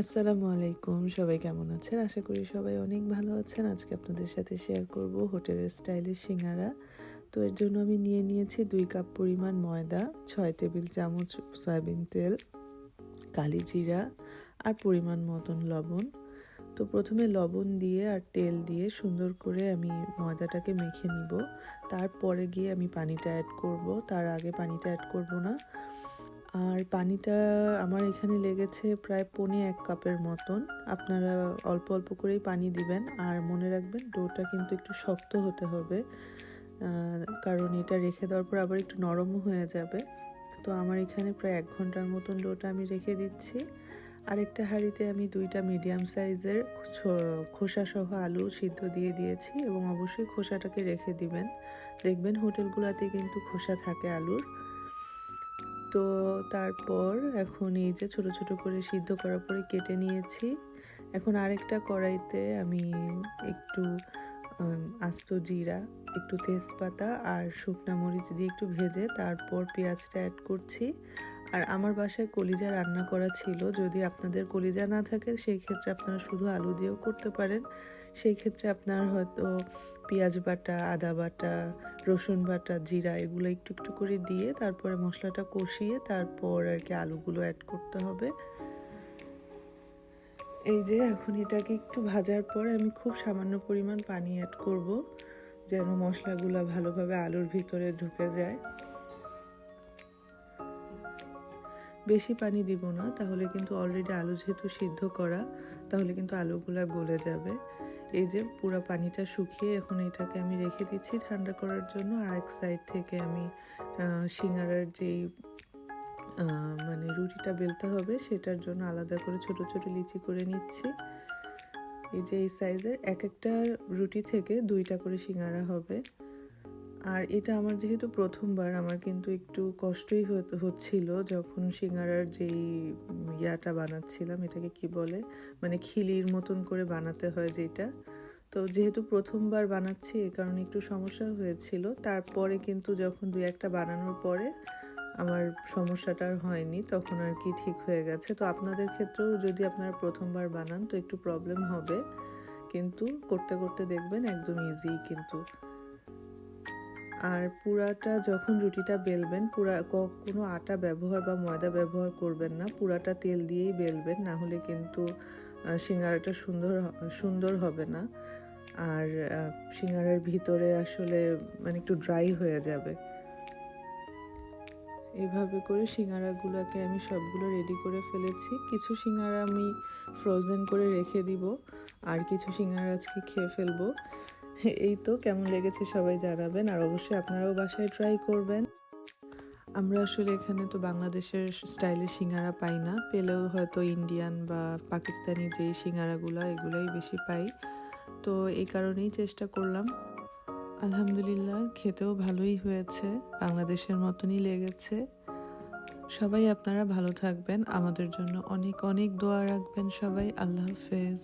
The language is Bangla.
আসসালামু আলাইকুম, সবাই কেমন আছেন? আশা করি সবাই অনেক ভালো আছেন। আজকে আপনাদের সাথে শেয়ার করব হোটেলের স্টাইলের সিঙ্গারা। তো এর জন্য আমি নিয়ে নিয়েছি 2 কাপ পরিমাণ ময়দা, 6 টেবিল চামচ সয়াবিন তেল, কালি জিরা আর পরিমাণ মতন লবণ। তো প্রথমে লবণ দিয়ে আর তেল দিয়ে সুন্দর করে আমি ময়দাটাকে মেখে নিব। তারপরে গিয়ে আমি পানিটা অ্যাড করব, তার আগে পানিটা অ্যাড করব না। আর পানিটা আমার এখানে লেগেছে প্রায় পৌনে 1 কাপের মতন। আপনারা অল্প অল্প করেই পানি দিবেন। আর মনে রাখবেন ডোটা কিন্তু একটু শক্ত হতে হবে, কারণ এটা রেখে দেওয়ার পর আবার একটু নরমও হয়ে যাবে। তো আমার এখানে প্রায় 1 ঘন্টার মতন ডোটা আমি রেখে দিচ্ছি। আরেকটা হাঁড়িতে আমি 2টা মিডিয়াম সাইজের খোসা সহ আলু সিদ্ধ দিয়ে দিয়েছি, এবং অবশ্যই খোসাটাকে রেখে দিবেন। দেখবেন হোটেলগুলোতে কিন্তু খোসা থাকে আলুর। তো তারপর এখন এই যে ছোট ছোট করে সিদ্ধ করার পরে কেটে নিয়েছি। এখন আরেকটা কড়াইতে আমি একটু আস্ত জিরা, একটু তেজপাতা আর শুকনা মরিচ দিয়ে একটু ভেজে তারপর পেঁয়াজটা অ্যাড করছি। আর আমার বাসায় কলিজা রান্না করা ছিল। যদি আপনাদের কলিজা না থাকে সেই ক্ষেত্রে আপনারা শুধু আলু দিয়েও করতে পারেন। সেই ক্ষেত্রে আপনার হয়তো পেঁয়াজ বাটা, আদা বাটা, রসুন বাটা, জিরা এগুলো একটু একটু করে দিয়ে তারপরে মশলাটা কষিয়ে তারপর আর কি আলুগুলো অ্যাড করতে হবে। এই যে এখন এটাকে একটু ভাজার পর আমি খুব সামান্য পরিমাণ পানি অ্যাড করব, যেন মশলাগুলো ভালোভাবে আলুর ভিতরে ঢুকে যায়। বেশি পানি দিব না, তাহলে কিন্তু অলরেডি আলু যেহেতু সিদ্ধ করা, তাহলে কিন্তু আলুগুলা গলে যাবে। এই যে পুরো পানিটা শুকিয়ে এখন এটাকে আমি রেখে দিচ্ছি ঠান্ডা করার জন্য। আর এক সাইড থেকে আমি সিঙ্গারার যেই মানে রুটিটা বেলতে হবে সেটার জন্য আলাদা করে ছোট ছোট লিচি করে নিচ্ছি। এই যে এই সাইজের এক একটা রুটি থেকে 2টা করে সিঙ্গারা হবে। আর এটা আমার যেহেতু প্রথমবার, আমার কিন্তু একটু কষ্টই হচ্ছিল যখন সিঙ্গারার যেই ইয়াটা বানাচ্ছিলাম, এটাকে কি বলে, মানে খিলির মতন করে বানাতে হয় যেটা। তো যেহেতু প্রথমবার বানাচ্ছি এই কারণে একটু সমস্যা হয়েছিল। তারপরে কিন্তু যখন 2-1টা বানানোর পরে আমার সমস্যাটা আর হয়নি, তখন আর কি ঠিক হয়ে গেছে। তো আপনাদের ক্ষেত্রেও যদি আপনারা প্রথমবার বানান তো একটু প্রবলেম হবে, কিন্তু করতে করতে দেখবেন একদম ইজি কিন্তু। আর পুরাটা যখন রুটিটা বেলবেন কোনো আটা ব্যবহার বা ময়দা ব্যবহার করবেন না, পুরাটা তেল দিয়েই বেলবেন, না হলে কিন্তু সিঙ্গারাটা সুন্দর হবে না। আর সিঙ্গারার ভিতরে আসলে মানে একটু ড্রাই হয়ে যাবে। এইভাবে করে সিঙ্গারাগুলোকে আমি সবগুলো রেডি করে ফেলেছি। কিছু সিঙ্গারা আমি ফ্রোজেন করে রেখে দিব, আর কিছু সিঙ্গারা আজকে খেয়ে ফেলবো। এই তো, কেমন লেগেছে সবাই জানাবেন, আর অবশ্যই আপনারাও বাসায় ট্রাই করবেন। আমরা আসলে এখানে তো বাংলাদেশের স্টাইলের সিঙ্গারা পাই না, পেলেও হয়তো ইন্ডিয়ান বা পাকিস্তানি যেই সিঙ্গারাগুলো এগুলাই বেশি পাই। তো এই কারণেই চেষ্টা করলাম। আলহামদুলিল্লাহ, খেতেও ভালোই হয়েছে, বাংলাদেশের মতনই লেগেছে। সবাই আপনারা ভালো থাকবেন, আমাদের জন্য অনেক অনেক দোয়া রাখবেন সবাই। আল্লাহ হাফেজ।